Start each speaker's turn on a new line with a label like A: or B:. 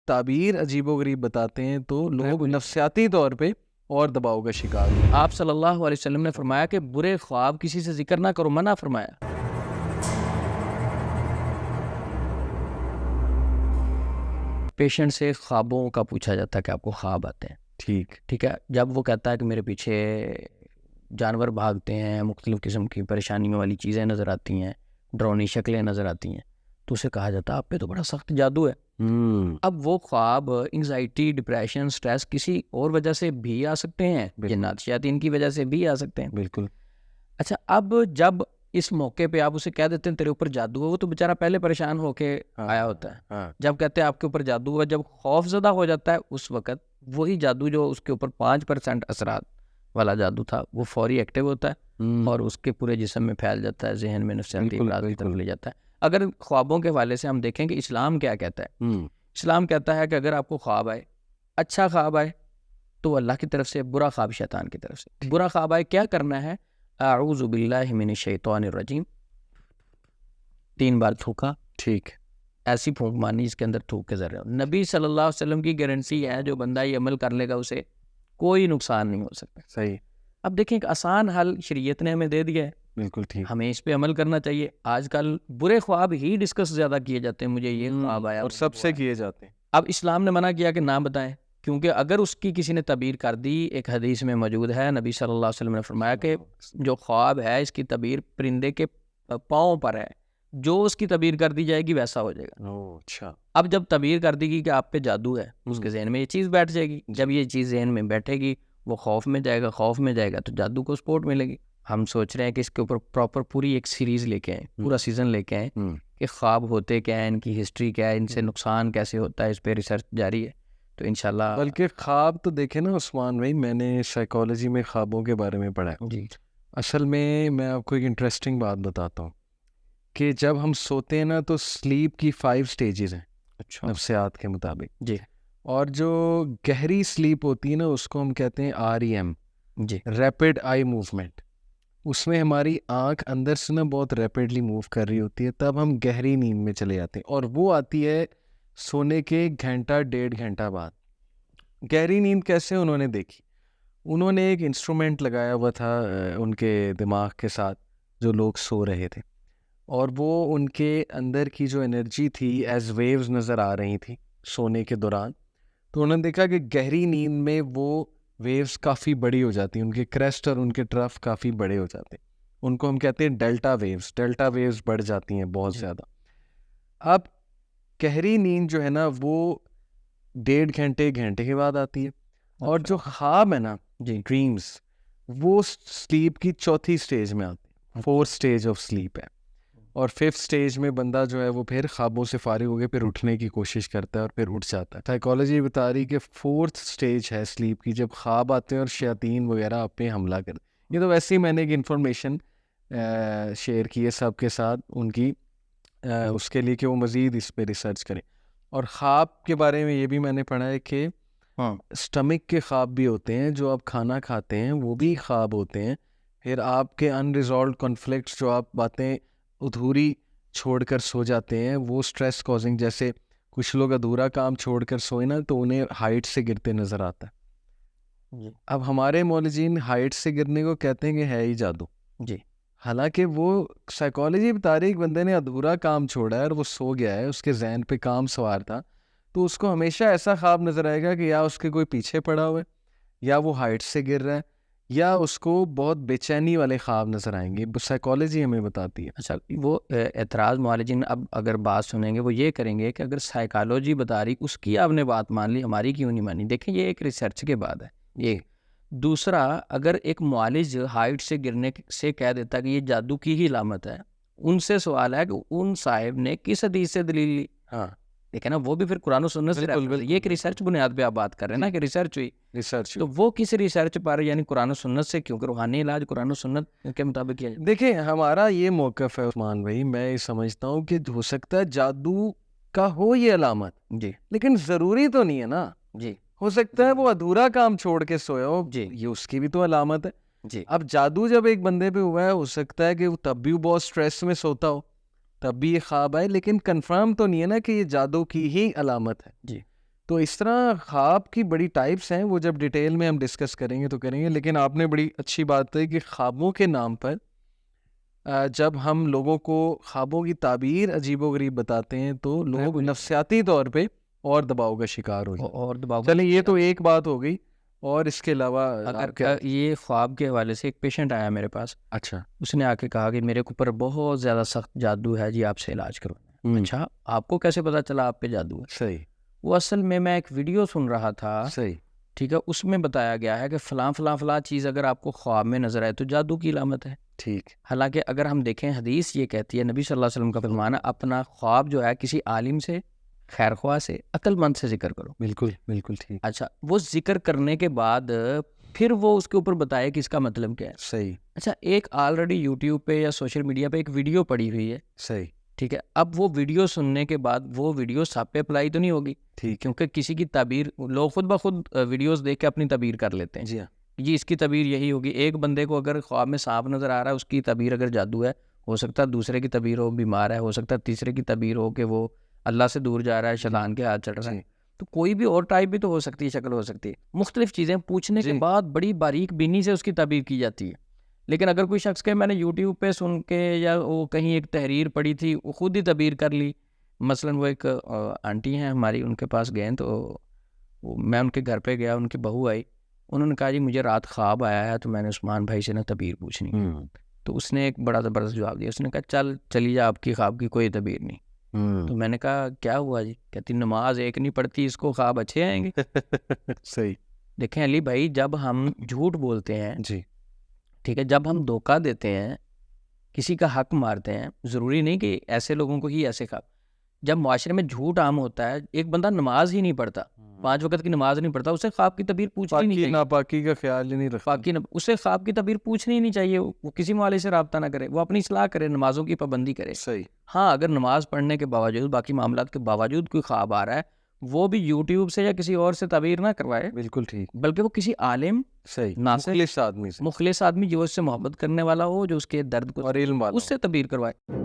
A: تعبیر عجیب و غریب بتاتے ہیں تو لوگ نفسیاتی طور پہ اور دباؤ کا شکار ہیں۔
B: آپ صلی اللہ علیہ وسلم نے فرمایا کہ برے خواب کسی سے ذکر نہ کرو، منع فرمایا۔ پیشنٹ سے خوابوں کا پوچھا جاتا ہے کہ آپ کو خواب آتے ہیں، ٹھیک ہے، جب وہ کہتا ہے کہ میرے پیچھے جانور بھاگتے ہیں، مختلف قسم کی پریشانیوں والی چیزیں نظر آتی ہیں، ڈرونی شکلیں نظر آتی ہیں، تو اسے کہا جاتا ہے آپ پہ تو بڑا سخت جادو ہے۔ اب وہ خواب انگزائٹی، ڈپریشن، سٹریس کسی اور وجہ سے بھی آ سکتے ہیں، جنات شیاطین کی وجہ سے بھی آ سکتے ہیں۔
A: بالکل۔
B: اچھا، اب جب اس موقع پہ آپ اسے کہہ دیتے ہیں تیرے اوپر جادو ہے، وہ تو بیچارہ پہلے پریشان ہو کے آیا ہوتا ہے، جب کہتے ہیں آپ کے اوپر جادو ہے، جب خوف زدہ ہو جاتا ہے اس وقت وہی جادو جو اس کے اوپر 5% اثرات والا جادو تھا وہ فوری ایکٹیو ہوتا ہے اور اس کے پورے جسم میں پھیل جاتا ہے، ذہن میں نفسیاتی امراض کی طرف لے جاتا ہے۔ اگر خوابوں کے حوالے سے ہم دیکھیں کہ اسلام کیا کہتا ہے، اسلام کہتا ہے کہ اگر آپ کو خواب آئے، اچھا خواب آئے تو اللہ کی طرف سے، برا خواب شیطان کی طرف سے۔ برا خواب آئے کیا کرنا ہے؟ اعوذ باللہ من الشیطان الرجیم 3 بار تھوکا،
A: ٹھیک،
B: ایسی پھونک مارنی جس کے اندر تھوک کے ذرے ہو۔ نبی صلی اللہ علیہ وسلم کی گارنٹی ہے جو بندہ یہ عمل کر لے گا اسے کوئی نقصان نہیں ہو سکتا۔
A: صحیح۔
B: اب دیکھیں ایک آسان حل شریعت نے ہمیں دے دیا ہے،
A: بالکل ٹھیک،
B: ہمیں اس پہ عمل کرنا چاہیے۔ آج کل برے خواب ہی ڈسکس زیادہ کیے جاتے ہیں، مجھے یہ خواب آیا
A: اور سب سے کیے جاتے ہیں۔
B: اب اسلام نے منع کیا کہ نہ بتائیں، کیونکہ اگر اس کی کسی نے تعبیر کر دی، ایک حدیث میں موجود ہے، نبی صلی اللہ علیہ وسلم نے فرمایا کہ جو خواب ہے اس کی تعبیر پرندے کے پاؤں پر ہے، جو اس کی تعبیر کر دی جائے گی ویسا ہو جائے گا۔
A: اچھا،
B: اب جب تعبیر کر دی گی کہ آپ پہ جادو ہے، اس کے ذہن میں یہ چیز بیٹھ جائے گی، جب یہ چیز ذہن میں بیٹھے گی وہ خوف میں جائے گا، خوف میں جائے گا تو جادو کو سپورٹ ملے گی۔ ہم سوچ رہے ہیں کہ اس کے اوپر پراپر پوری ایک سیریز لے کے آئیں، پورا سیزن لے کے آئیں کہ خواب ہوتے کیا ہیں، ان کی ہسٹری کیا ہے، ان سے نقصان کیسے ہوتا ہے، اس پہ ریسرچ جاری ہے تو انشاءاللہ۔
A: بلکہ خواب تو دیکھیں نا عثمان بھائی، میں نے سائیکالوجی میں خوابوں کے بارے میں پڑھا ہے۔
B: جی،
A: اصل میں آپ کو ایک انٹرسٹنگ بات بتاتا ہوں کہ جب ہم سوتے ہیں نا تو سلیپ کی 5 سٹیجز ہیں،
B: اچھا،
A: نفسیات کے مطابق،
B: جی
A: اور جو گہری سلیپ ہوتی ہے نا اس کو ہم کہتے ہیں REM،
B: جی،
A: ریپڈ آئی موومنٹ۔ اس میں ہماری آنکھ اندر سے نا بہت ریپڈلی موو کر رہی ہوتی ہے، تب ہم گہری نیند میں چلے جاتے ہیں، اور وہ آتی ہے سونے کے 1-1.5 گھنٹہ بعد۔ گہری نیند کیسے انہوں نے دیکھی؟ انہوں نے ایک انسٹرومنٹ لگایا ہوا تھا ان کے دماغ کے ساتھ جو لوگ سو رہے تھے، اور وہ ان کے اندر کی جو انرجی تھی ایز ویوز نظر آ رہی تھی سونے کے دوران، تو انہوں نے دیکھا کہ گہری نیند میں وہ ویوز کافی بڑی ہو جاتی ہیں، ان کے کریسٹ اور ان کے ٹرف کافی بڑے ہو جاتے ہیں، ان کو ہم کہتے ہیں ڈیلٹا ویوز بڑھ جاتی ہیں بہت زیادہ۔ اب گہری نیند جو ہے نا وہ 1.5 گھنٹے کے بعد آتی ہے، اور جو خواب ہے نا،
B: جی،
A: ڈریمز، وہ سلیپ کی 4تھی سٹیج میں آتے ہیں، 4th سٹیج آف سلیپ ہے، اور 5th سٹیج میں بندہ جو ہے وہ پھر خوابوں سے فارغ ہو کے پھر اٹھنے کی کوشش کرتا ہے اور پھر اٹھ جاتا ہے۔ سائیکالوجی بتا رہی کہ 4th سٹیج ہے سلیپ کی، جب خواب آتے ہیں اور شیاطین وغیرہ آپ پہ حملہ کرتے۔ یہ تو ویسے ہی میں نے ایک انفارمیشن شیئر کی ہے سب کے ساتھ ان کی، اس کے لیے کہ وہ مزید اس پہ ریسرچ کریں۔ اور خواب کے بارے میں یہ بھی میں نے پڑھا ہے کہ اسٹمک کے خواب بھی ہوتے ہیں، جو آپ کھانا کھاتے ہیں وہ بھی خواب ہوتے ہیں۔ پھر آپ کے انریزالوڈ کنفلکٹس، جو آپ باتیں ادھوری چھوڑ کر سو جاتے ہیں، وہ سٹریس کازنگ، جیسے کچھ لوگ ادھورا کام چھوڑ کر سوئے نا تو انہیں ہائٹ سے گرتے نظر آتا ہے۔ اب ہمارے مولوجین ہائٹ سے گرنے کو کہتے ہیں کہ ہے ہی جادو،
B: جی،
A: حالانکہ وہ سائیکالوجی بتا رہی ہے کہ بندے نے ادھورا کام چھوڑا ہے اور وہ سو گیا ہے، اس کے ذہن پہ کام سوار تھا، تو اس کو ہمیشہ ایسا خواب نظر آئے گا کہ یا اس کے کوئی پیچھے پڑا ہوا ہے، یا وہ ہائٹ سے گر رہا ہے، یا اس کو بہت بے چینی والے خواب نظر آئیں گے۔ سائیکالوجی ہمیں بتاتی ہے۔
B: اچھا، وہ اعتراض معالجین اب اگر بات سنیں گے وہ یہ کریں گے کہ اگر سائیکالوجی بتا رہی اس کی آپ نے بات مان لی، ہماری کیوں نہیں مانی؟ دیکھیں یہ ایک ریسرچ کے بعد ہے یہ۔ دوسرا، اگر ایک معالج ہائٹ سے گرنے سے کہہ دیتا کہ یہ جادو کی ہی علامت ہے، ان سے سوال ہے کہ ان صاحب نے کس حدیث سے دلیل لی؟
A: ہاں،
B: دیکھیں نا، وہ بھی پھر قرآن و سنت سے رہتا ہے۔ یہ ایک ریسرچ بنیاد پہ آپ بات کر رہے ہیں نا کہ ریسرچ ہوئی، تو وہ کس ریسرچ پر، یعنی قرآن و سنت سے، کیونکہ روحانی علاج قرآن و سنت کے مطابق کیا جائے۔
A: دیکھیں ہمارا یہ موقف ہے عثمان بھائی، میں یہ سمجھتا ہوں کہ ہو سکتا ہے جادو کا ہو یہ علامت،
B: جی،
A: لیکن ضروری تو نہیں ہے نا۔
B: جی،
A: ہو سکتا ہے وہ ادھورا کام چھوڑ کے سویا ہو،
B: جی،
A: یہ اس کی بھی تو علامت ہے۔
B: جی،
A: اب جادو جب ایک بندے پہ ہوا ہے، ہو سکتا ہے کہ وہ تب بھی بہت سٹریس میں سوتا ہو، تب بھی یہ خواب آئے، لیکن کنفرم تو نہیں ہے نا کہ یہ جادو کی ہی علامت ہے۔
B: جی،
A: تو اس طرح خواب کی بڑی ٹائپس ہیں, وہ جب ڈیٹیل میں ہم ڈسکس کریں گے تو کریں گے. لیکن آپ نے بڑی اچھی بات ہے کہ خوابوں کے نام پر جب ہم لوگوں کو خوابوں کی تعبیر عجیب و غریب بتاتے ہیں تو لوگ نفسیاتی طور پہ اور دباؤ کا شکار ہو جاتے ہیں.
B: اور دباؤ.
A: چلیں یہ تو ایک بات ہو گئی, اور اس کے علاوہ
B: اگر یہ خواب کے حوالے سے ایک پیشنٹ آیا میرے پاس,
A: اچھا,
B: اس نے آ کے کہا کہ میرے اوپر بہت زیادہ سخت جادو ہے جی, آپ سے علاج کروانا. اچھا, آپ کو کیسے پتا چلا آپ پہ جادو ہے؟
A: صحیح.
B: وہ اصل میں ایک ویڈیو سن رہا تھا,
A: صحیح,
B: ٹھیک ہے, اس میں بتایا گیا ہے کہ فلاں فلاں فلاں چیز اگر آپ کو خواب میں نظر آئے تو جادو کی علامت ہے.
A: ٹھیک.
B: حالانکہ اگر ہم دیکھیں حدیث یہ کہتی ہے, نبی صلی اللہ علیہ وسلم کا فرمان ہے, اپنا خواب جو ہے کسی عالم سے, خیر خواہ سے, عقل مند سے ذکر کرو.
A: بالکل بالکل ٹھیک.
B: اچھا, وہ ذکر کرنے کے بعد پھر وہ اس کے اوپر بتائے کہ اس کا مطلب کیا ہے.
A: صحیح.
B: اچھا, ایک آلریڈی یوٹیوب پہ یا سوشل میڈیا پہ ایک ویڈیو پڑی ہوئی ہے.
A: صحیح.
B: ٹھیک ہے, اب وہ ویڈیو سننے کے بعد وہ ویڈیو سب پہ اپلائی تو نہیں ہوگی.
A: ٹھیک.
B: کیونکہ کسی کی تعبیر لوگ خود بخود ویڈیوز دیکھ کے اپنی تعبیر کر لیتے ہیں.
A: جی ہاں.
B: جی اس کی تعبیر یہی ہوگی. ایک بندے کو اگر خواب میں سانپ نظر آ رہا ہے, اس کی تعبیر اگر جادو ہے, ہو سکتا ہے دوسرے کی تعبیر ہو بیمار ہے, ہو سکتا ہے تیسرے کی تعبیر ہو کہ وہ اللہ سے دور جا رہا ہے, شیطان کے ہاتھ چڑھ رہا ہے. تو کوئی بھی اور ٹائپ بھی تو ہو سکتی ہے, شکل ہو سکتی ہے, مختلف چیزیں پوچھنے کے بعد بڑی باریک بینی سے اس کی تعبیر کی جاتی ہے. لیکن اگر کوئی شخص کہ میں نے یوٹیوب پہ سن کے یا وہ کہیں ایک تحریر پڑھی تھی, وہ خود ہی تعبیر کر لی. مثلاً وہ ایک آنٹی ہیں ہماری, ان کے پاس گئے تو میں ان کے گھر پہ گیا, ان کی بہو آئی, انہوں نے کہا جی مجھے رات خواب آیا ہے, تو میں نے عثمان بھائی سے نا تعبیر پوچھنی. تو اس نے ایک بڑا زبردست جواب دیا. اس نے کہا چلیے آپ کی خواب کی کوئی تعبیر نہیں. تو میں نے کہا کیا ہوا جی؟ کہتی نماز ایک نہیں پڑھتی, اس کو خواب اچھے آئیں گے.
A: صحیح.
B: دیکھیں علی بھائی, جب ہم جھوٹ بولتے ہیں,
A: جی
B: ٹھیک ہے, جب ہم دھوکہ دیتے ہیں, کسی کا حق مارتے ہیں, ضروری نہیں کہ ایسے لوگوں کو ہی ایسے خواب. جب معاشرے میں جھوٹ عام ہوتا ہے, ایک بندہ نماز ہی نہیں پڑھتا, 5 وقت کی نماز نہیں پڑھتا, اسے خواب کی تعبیر پوچھنی نہیں چاہیے.
A: ناپاکی کا خیال ہی نہیں رکھتا.
B: اسے خواب کی تعبیر پوچھنی ہی نہیں چاہیے. وہ کسی معالج سے رابطہ نہ کرے, وہ اپنی اصلاح کرے, نمازوں کی پابندی کرے.
A: صحیح.
B: ہاں, اگر نماز پڑھنے کے باوجود, باقی معاملات کے باوجود کوئی خواب آ رہا ہے, وہ بھی یوٹیوب سے یا کسی اور سے تعبیر نہ کروائے.
A: بالکل ٹھیک.
B: بلکہ وہ کسی عالم,
A: صحیح,
B: مخلص آدمی جو اس سے محبت کرنے والا ہو, جو اس کے درد کو
A: اور علم والا
B: اس سے تعبیر کروائے.